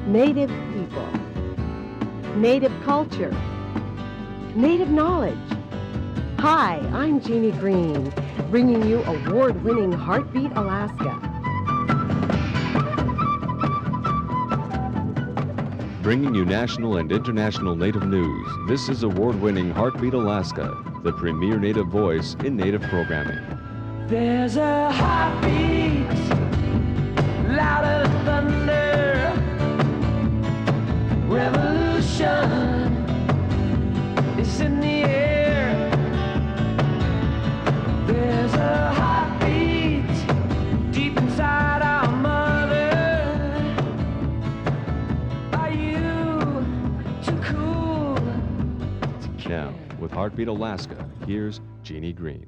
Native people, Native culture, Native knowledge. Hi, I'm Jeannie Green, bringing you award-winning Heartbeat Alaska. Bringing you national and international Native news, this is award-winning Heartbeat Alaska, the premier Native voice in Native programming. There's a heartbeat, louder than thunder, revolution is in the air. There's a heartbeat deep inside our mother. Are you too cool to care? Now, with Heartbeat Alaska, here's Jeannie Green.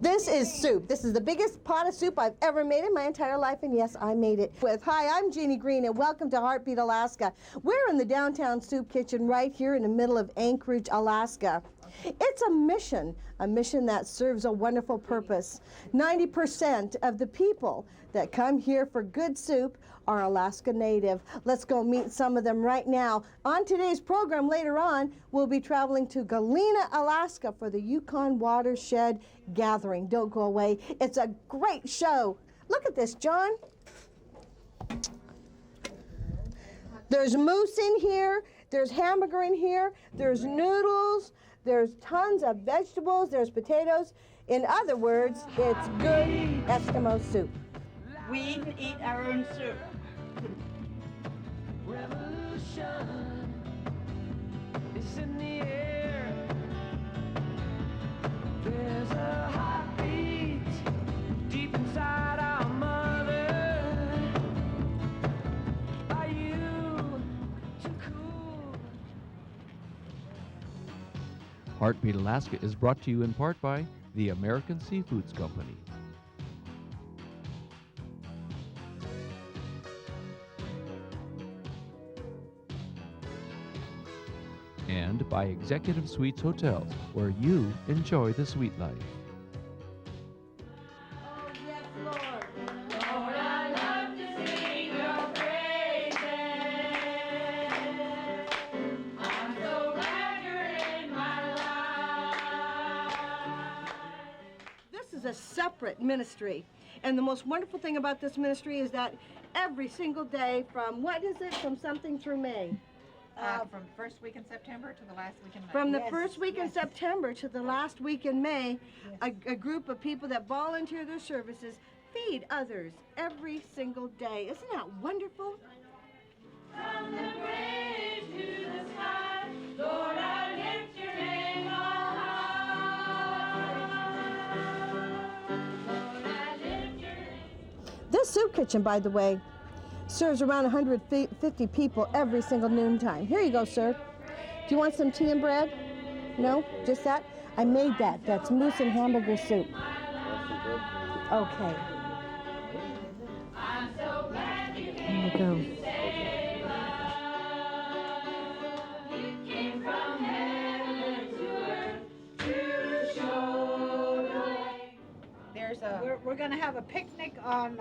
This is soup. This is the biggest pot of soup I've ever made in my entire life, and yes, I made it with. Hi, I'm Jeannie Green, and welcome to Heartbeat Alaska. We're in the downtown soup kitchen right here in the middle of Anchorage, Alaska. It's a mission that serves a wonderful purpose. 90% of the people that come here for good soup are Alaska Native. Let's go meet some of them right now. On today's program later on, we'll be traveling to Galena, Alaska for the Yukon Watershed gathering. Don't go away. It's a great show. Look at this, John. There's moose in here. There's hamburger in here. There's noodles. There's tons of vegetables. There's potatoes. In other words, it's good Eskimo soup. We even eat our own soup. Revolution is in the air. There's a heartbeat deep inside our mother. Are you too cool? Heartbeat Alaska is brought to you in part by the American Seafoods Company. And by Executive Suites Hotels, where you enjoy the sweet life. Oh, yes, Lord. Lord, I love to sing your praises. I'm so glad you're in my life. This is a separate ministry. And the most wonderful thing about this ministry is that every single day from, what is it, from something through May? From first week in September to the last week in May. From the first week in September to the last week in May, a group of people that volunteer their services feed others every single day. Isn't that wonderful? From the bridge to the sky, Lord, I lift your name on high. Lord, I lift your name. This soup kitchen, by the way, serves around 150 people every single noontime. Here you go, sir. Do you want some tea and bread? No? Just that? I made that. That's moose and hamburger soup. Okay. Here you go. There's a We're going to have a picnic on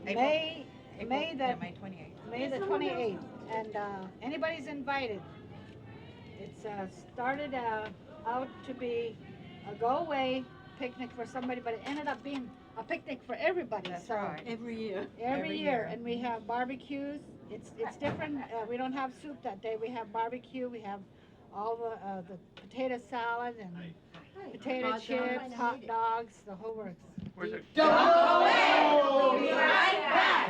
April. May May 28th. May the 28th, and anybody's invited. It's started out to be a go-away picnic for somebody, but it ended up being a picnic for everybody. That's so right. Every year. Every year, and we have barbecues. It's different. We don't have soup that day. We have barbecue. We have all the potato salad and potato chips, hot dogs, the whole works. Don't go away! We'll be right back!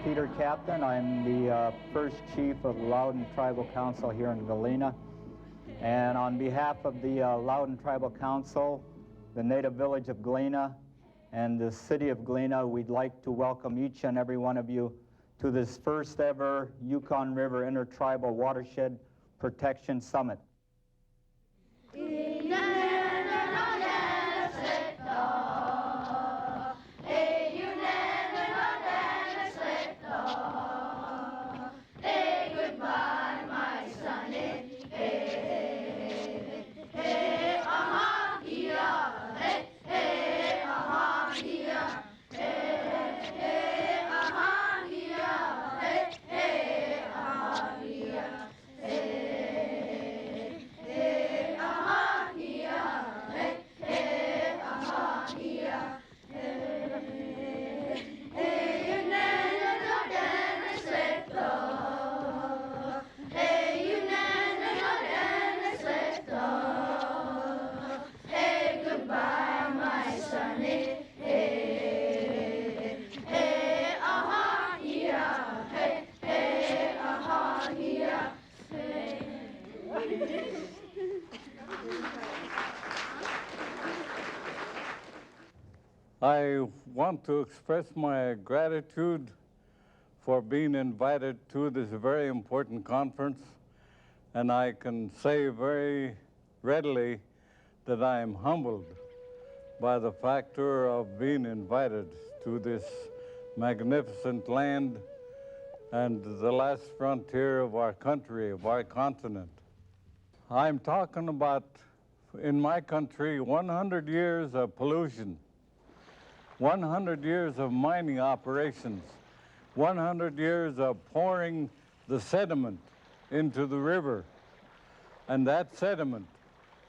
Peter Captain. I'm the first chief of Loudon Tribal Council here in Galena. And on behalf of the Loudon Tribal Council, the native village of Galena, and the city of Galena, we'd like to welcome each and every one of you to this first ever Yukon River Intertribal Watershed Protection Summit. I want to express my gratitude for being invited to this very important conference, and I can say very readily that I am humbled by the factor of being invited to this magnificent land and the last frontier of our country, of our continent. I'm talking about, in my country, 100 years of pollution, 100 years of mining operations, 100 years of pouring the sediment into the river. And that sediment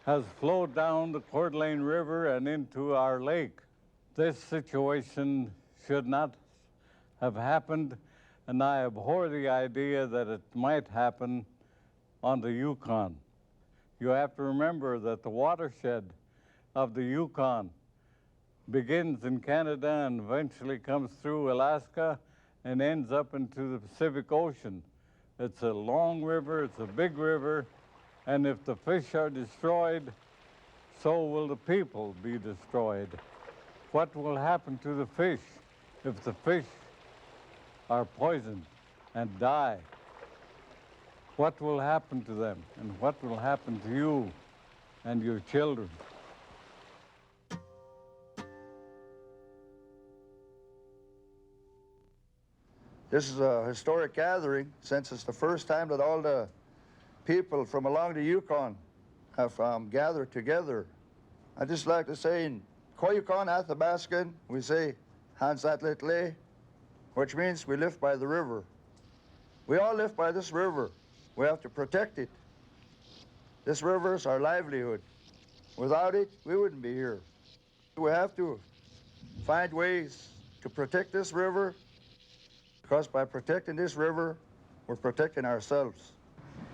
has flowed down the Coeur d'Alene River and into our lake. This situation should not have happened, and I abhor the idea that it might happen on the Yukon. You have to remember that the watershed of the Yukon begins in Canada and eventually comes through Alaska and ends up into the Pacific Ocean. It's a long river, it's a big river, and if the fish are destroyed, so will the people be destroyed. What will happen to the fish if the fish are poisoned and die? What will happen to them, and what will happen to you and your children? This is a historic gathering since it's the first time that all the people from along the Yukon have gathered together. I'd just like to say in Koyukon, Athabaskan, we say Hansatlitle, which means we live by the river. We all live by this river. We have to protect it. This river is our livelihood. Without it, we wouldn't be here. We have to find ways to protect this river, because by protecting this river, we're protecting ourselves.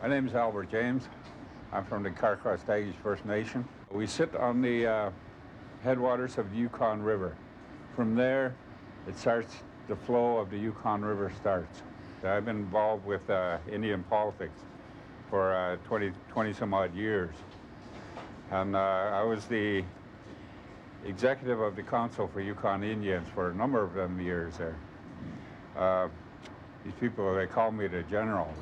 My name is Albert James. I'm from the Carcross-Dagesh First Nation. We sit on the headwaters of the Yukon River. From there, it starts, the flow of the Yukon River starts. I've been involved with Indian politics for 20 some odd years. And I was the executive of the Council for Yukon Indians for a number of them years there. These people, they call me the general.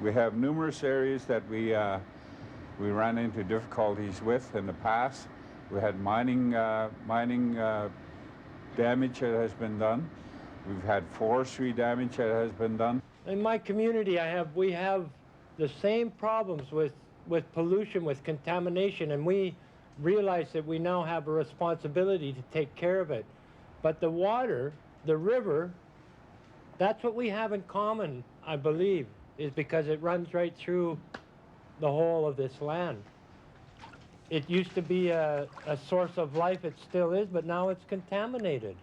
We have numerous areas that we ran into difficulties with in the past. We had mining damage that has been done. We've had forestry damage that has been done. In my community, we have the same problems with pollution, with contamination, and we realize that we now have a responsibility to take care of it. But the water, the river, that's what we have in common, I believe, is because it runs right through the whole of this land. It used to be a source of life, it still is, but now it's contaminated.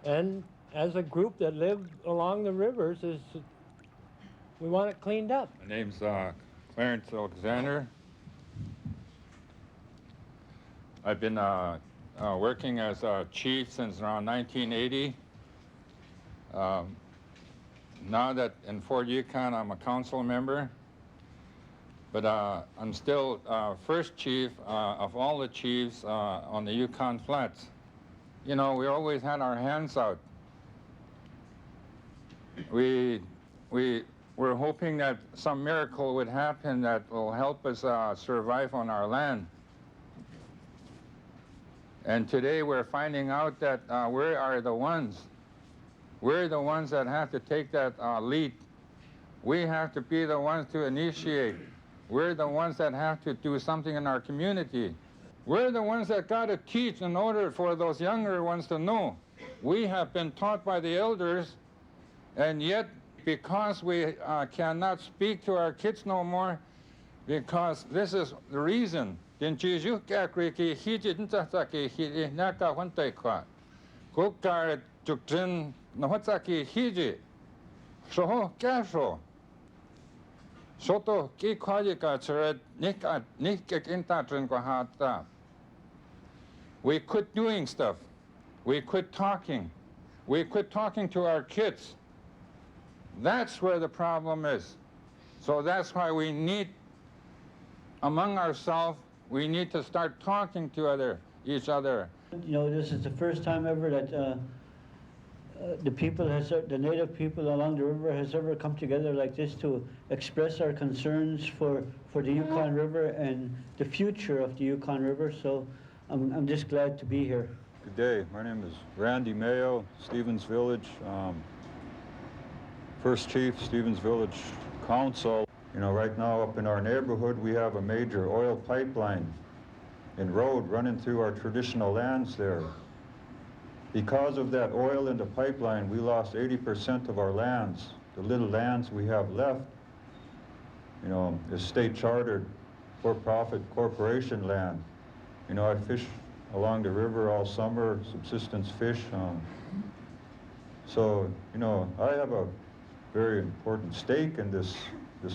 And as a group that live along the rivers, we want it cleaned up. My name's Clarence Alexander. I've been working as a chief since around 1980. Now that in Fort Yukon I'm a council member, but I'm still first chief of all the chiefs on the Yukon Flats. You know, we always had our hands out. We're hoping that some miracle would happen that will help us survive on our land. And today we're finding out that we are the ones. We're the ones that have to take that lead. We have to be the ones to initiate. We're the ones that have to do something in our community. We're the ones that got to teach in order for those younger ones to know. We have been taught by the elders, and yet because we cannot speak to our kids no more, because this is the reason. We quit doing stuff. We quit talking. We quit talking to our kids. That's where the problem is. So that's why we need, among ourselves, we need to start talking to each other. You know, this is the first time ever that the native people along the river has ever come together like this to express our concerns for the Yukon River and the future of the Yukon River. So I'm just glad to be here. Good day. My name is Randy Mayo, Stevens Village. First Chief, Stevens Village Council. You know, right now up in our neighborhood, we have a major oil pipeline and road running through our traditional lands there. Because of that oil in the pipeline, we lost 80% of our lands. The little lands we have left, you know, is state chartered, for-profit corporation land. You know, I fish along the river all summer, subsistence fish. So, you know, I have a very important stake in this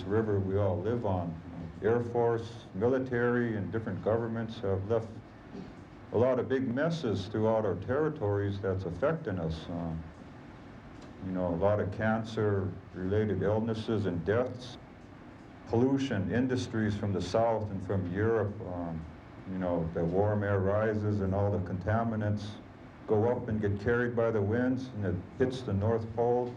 river we all live on. Air Force, military, and different governments have left a lot of big messes throughout our territories that's affecting us. You know, a lot of cancer-related illnesses and deaths, pollution, industries from the south and from Europe. You know, the warm air rises and all the contaminants go up and get carried by the winds, and it hits the North Pole,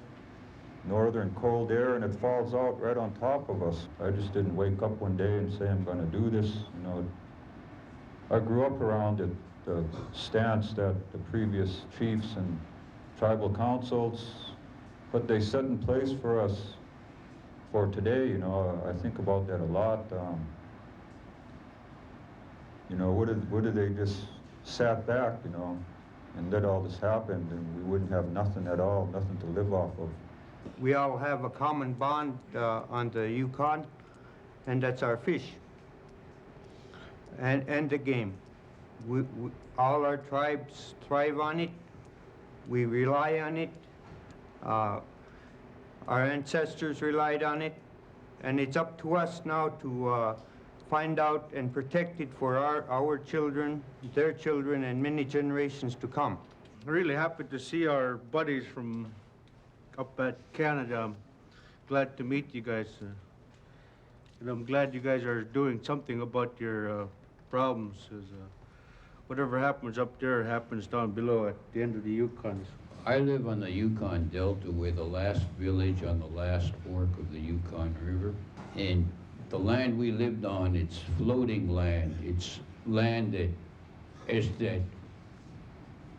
northern cold air, and it falls out right on top of us. I just didn't wake up one day and say I'm going to do this. You know, I grew up around it, the stance that the previous chiefs and tribal councils, what they set in place for us for today. You know, I think about that a lot. You know, what if they just sat back, you know, and let all this happen, and we wouldn't have nothing at all, nothing to live off of. We all have a common bond on the Yukon, and that's our fish and the game. All our tribes thrive on it. We rely on it. Our ancestors relied on it, and it's up to us now to find out and protect it for our children, their children, and many generations to come. I'm really happy to see our buddies from up at Canada. I'm glad to meet you guys. And I'm glad you guys are doing something about your problems. Whatever happens up there happens down below at the end of the Yukon. I live on the Yukon Delta. We're the last village on the last fork of the Yukon River. And the land we lived on, it's floating land. It's land that, as that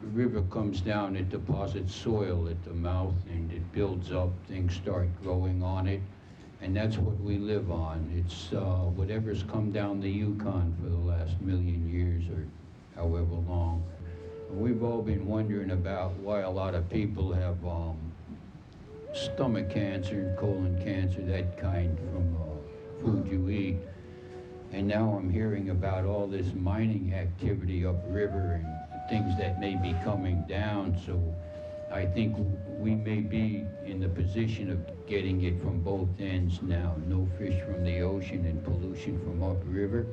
river comes down, it deposits soil at the mouth and it builds up, things start growing on it. And that's what we live on. It's whatever's come down the Yukon for the last million years or however long. We've all been wondering about why a lot of people have stomach cancer and colon cancer, that kind, from food you eat. And now I'm hearing about all this mining activity upriver and things that may be coming down. So I think we may be in the position of getting it from both ends now. No fish from the ocean and pollution from upriver.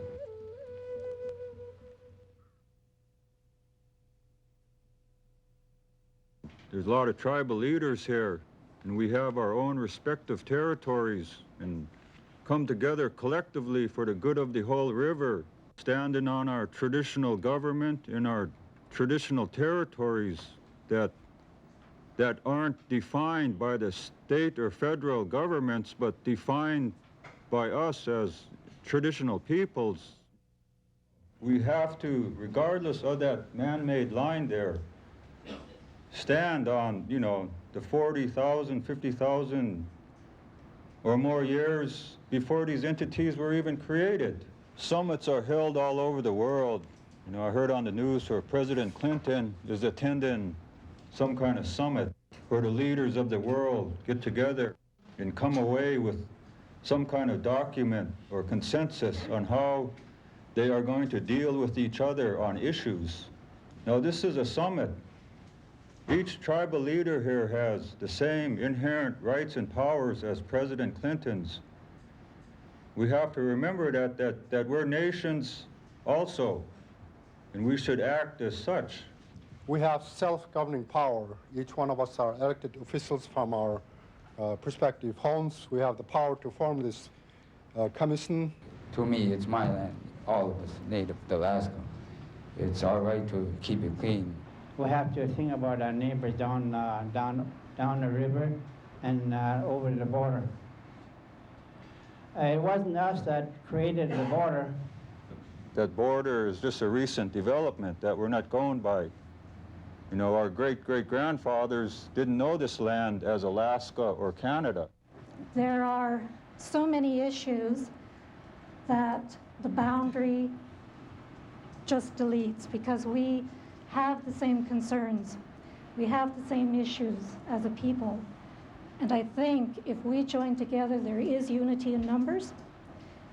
There's a lot of tribal leaders here, and we have our own respective territories and come together collectively for the good of the whole river, standing on our traditional government in our traditional territories that aren't defined by the state or federal governments, but defined by us as traditional peoples. We have to, regardless of that man-made line there, stand on, you know, the 40,000, 50,000 or more years before these entities were even created. Summits are held all over the world. You know, I heard on the news where President Clinton is attending some kind of summit where the leaders of the world get together and come away with some kind of document or consensus on how they are going to deal with each other on issues. Now, this is a summit. Each tribal leader here has the same inherent rights and powers as President Clinton's. We have to remember that we're nations also, and we should act as such. We have self-governing power. Each one of us are elected officials from our prospective homes. We have the power to form this commission. To me, it's my land, all of us, native to Alaska. It's our right to keep it clean. We have to think about our neighbors down the river and over the border. It wasn't us that created the border. That border is just a recent development that we're not going by. You know, our great-great-grandfathers didn't know this land as Alaska or Canada. There are so many issues that the boundary just deletes because we have the same concerns. We have the same issues as a people. And I think if we join together, there is unity in numbers,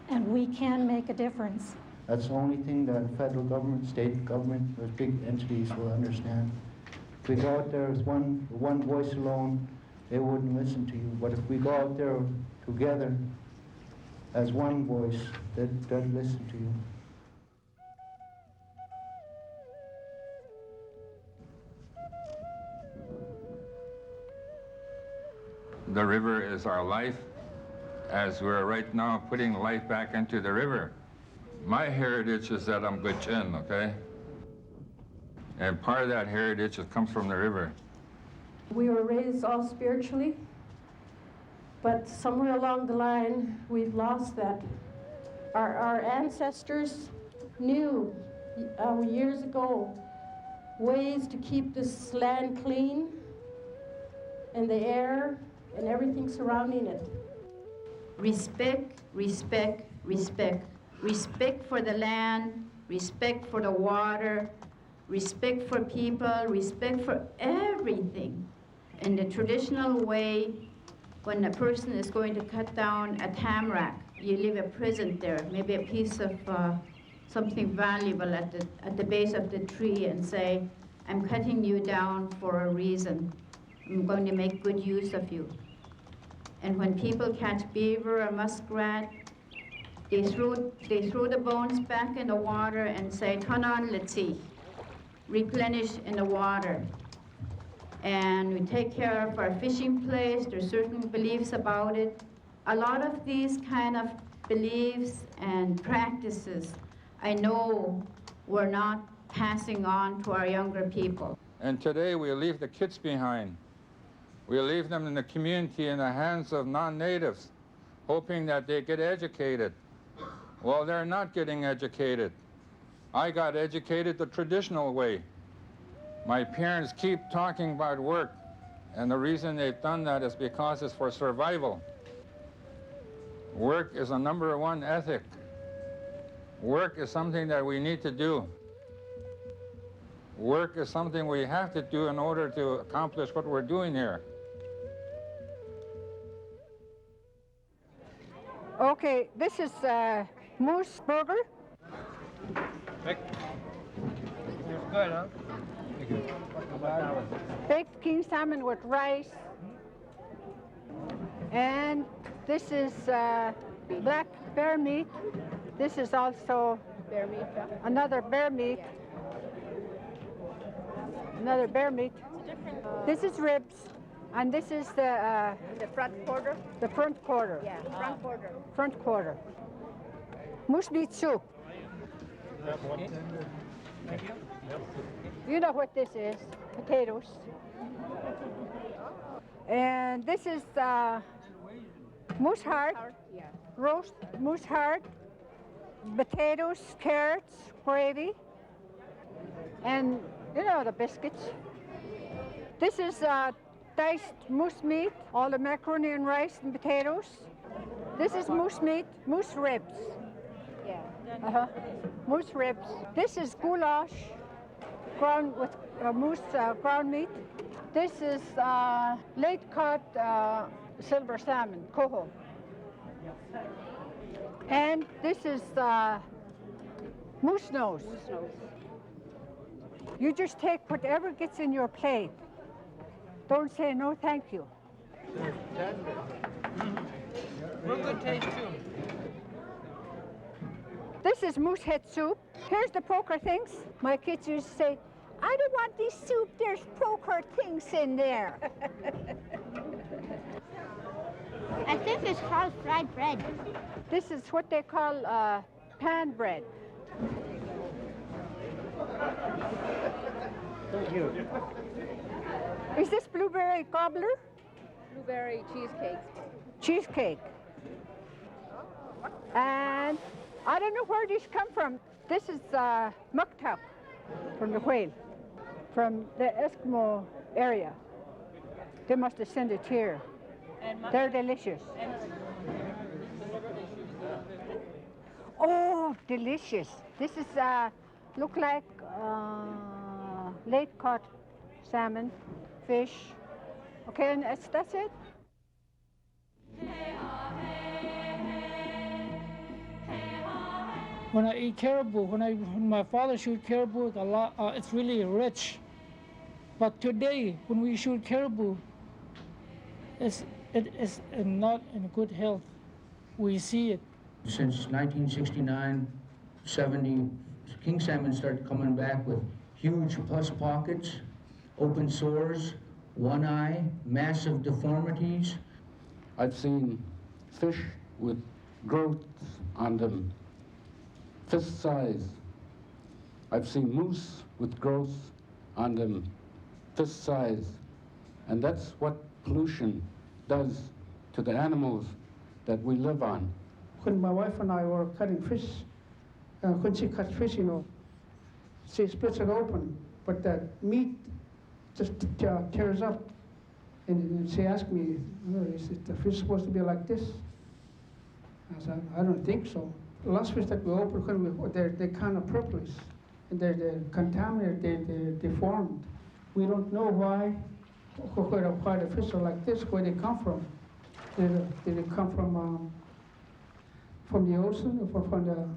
and we can make a difference. That's the only thing that federal government, state government, those big entities will understand. If we go out there as one voice alone, they wouldn't listen to you. But if we go out there together as one voice, they'd listen to you. The river is our life, as we're right now putting life back into the river. My heritage is that I'm Gwich'in, okay? And part of that heritage comes from the river. We were raised all spiritually, but somewhere along the line, we've lost that. Our ancestors knew years ago ways to keep this land clean and the air and everything surrounding it. Respect, respect, respect. Respect for the land, respect for the water, respect for people, respect for everything. In the traditional way, when a person is going to cut down a tamarack, you leave a present there, maybe a piece of something valuable at the base of the tree, and say, I'm cutting you down for a reason. I'm going to make good use of you. And when people catch beaver or muskrat, they throw the bones back in the water and say, turn on, let's see. Replenish in the water. And we take care of our fishing place. There's certain beliefs about it. A lot of these kind of beliefs and practices, I know we're not passing on to our younger people. And today we leave the kids behind. We leave them in the community in the hands of non-natives, hoping that they get educated. Well, they're not getting educated. I got educated the traditional way. My parents keep talking about work, and the reason they've done that is because it's for survival. Work is a #1 ethic. Work is something that we need to do. Work is something we have to do in order to accomplish what we're doing here. Okay, this is moose burger. It's good, huh? Baked king salmon with rice. And this is black bear meat. This is also Bear meat, another bear meat. Another bear meat. This is ribs, and this is the front quarter? The front quarter. Yeah, front quarter. Front quarter. Moose meat soup. You know what this is? Potatoes. And this is moose heart, roast moose heart, potatoes, carrots, gravy, and you know the biscuits. This is diced moose meat, all the macaroni and rice and potatoes. This is moose meat, moose ribs. Yeah. Moose ribs. This is goulash, ground with moose ground meat. This is late caught silver salmon, coho. And this is moose nose. You just take whatever gets in your plate. Don't say no, thank you. Real good taste too. This is moose head soup. Here's the poker things. My kids used to say, I don't want this soup, there's poker things in there. I think it's called fried bread. This is what they call pan bread. Thank you. Is this blueberry cobbler? Blueberry cheesecake. Cheesecake. And I don't know where these come from. This is muktak from the whale, from the Eskimo area. They must have sent it here. They're delicious. Oh, delicious. This is look like late caught salmon, fish. Okay, and that's it. When I eat caribou, when my father shoot caribou, it's really rich. But today, when we shoot caribou, it is not in good health. We see it. Since 1969, 70, king salmon started coming back with huge pus pockets, open sores, one eye, massive deformities. I've seen fish with growths on them, fist size. I've seen moose with growths on them, fist size. And that's what pollution does to the animals that we live on. When my wife and I were cutting fish, when she cuts fish, you know, she splits it open, but that meat just tears up. And she asked me, is the fish supposed to be like this? I said, I don't think so. The last fish that we opened, they're kind of purplish, and they're contaminated, they're deformed. We don't know why the fish are like this, where they come from. Did they come from the ocean or from the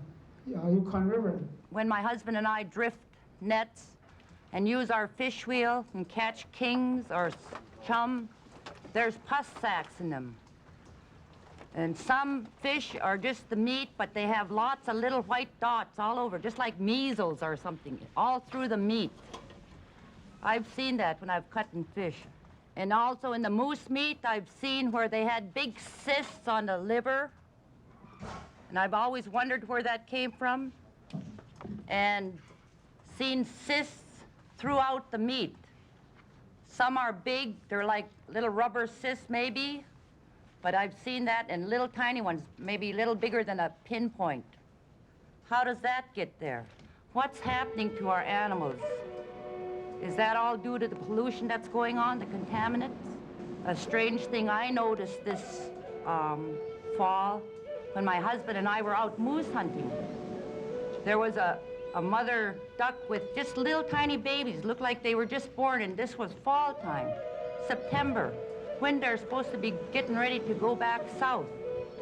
Yukon River? When my husband and I drift nets and use our fish wheel and catch kings or chum, there's pus sacs in them. And some fish are just the meat, but they have lots of little white dots all over, just like measles or something, all through the meat. I've seen that when I've cut in fish. And also in the moose meat, I've seen where they had big cysts on the liver. And I've always wondered where that came from. And seen cysts throughout the meat. Some are big, they're like little rubber cysts maybe, but I've seen that in little tiny ones, maybe a little bigger than a pinpoint. How does that get there? What's happening to our animals? Is that all due to the pollution that's going on, the contaminants? A strange thing I noticed this fall when my husband and I were out moose hunting. There was a mother duck with just little tiny babies, looked like they were just born, and this was fall time, September, when they're supposed to be getting ready to go back south.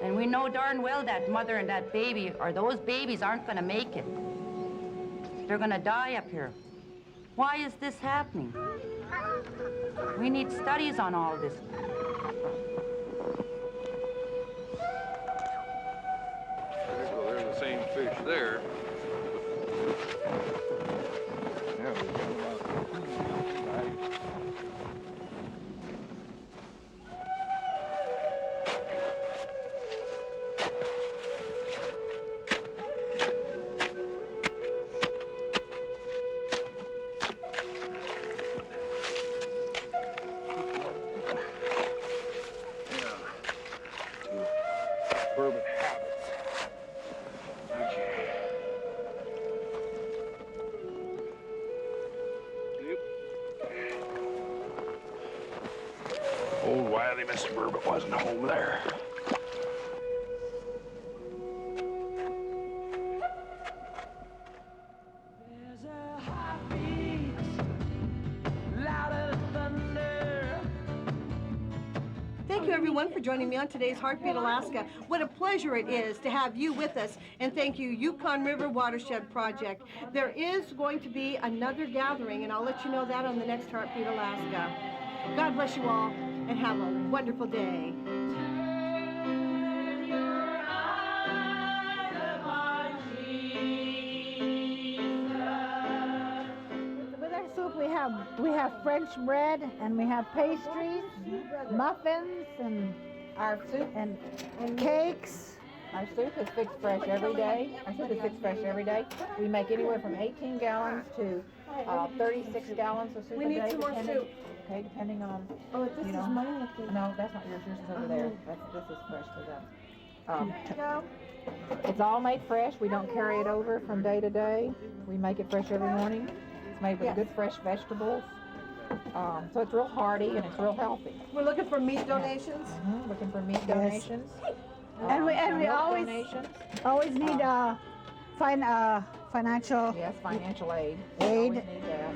And we know darn well that mother and that baby, or those babies, aren't gonna make it. They're gonna die up here. Why is this happening? We need studies on all this. Well, there's the same fish there. Yeah, they missed the bird, but wasn't home there. Thank you, everyone, for joining me on today's Heartbeat Alaska. What a pleasure it is to have you with us, and thank you, Yukon River Watershed Project. There is going to be another gathering, and I'll let you know that on the next Heartbeat Alaska. God bless you all, and have a wonderful day. With our soup, we have French bread, and we have pastries, muffins, and our soup and cakes. Our soup is fixed fresh every day. Our soup is fixed fresh every day. We make anywhere from 18 gallons to 36 gallons of soup We a need day. some more soup. Okay, depending on. Oh, this is mine. No, that's not yours. Yours is over there. This is fresh for them. It's all made fresh. We don't carry it over from day to day. We make it fresh every morning. It's made with good fresh vegetables. So it's real hearty and it's real healthy. We're looking for meat donations. Looking for meat donations. And we milk always need financial. Yes, financial aid. Aid. Always need that.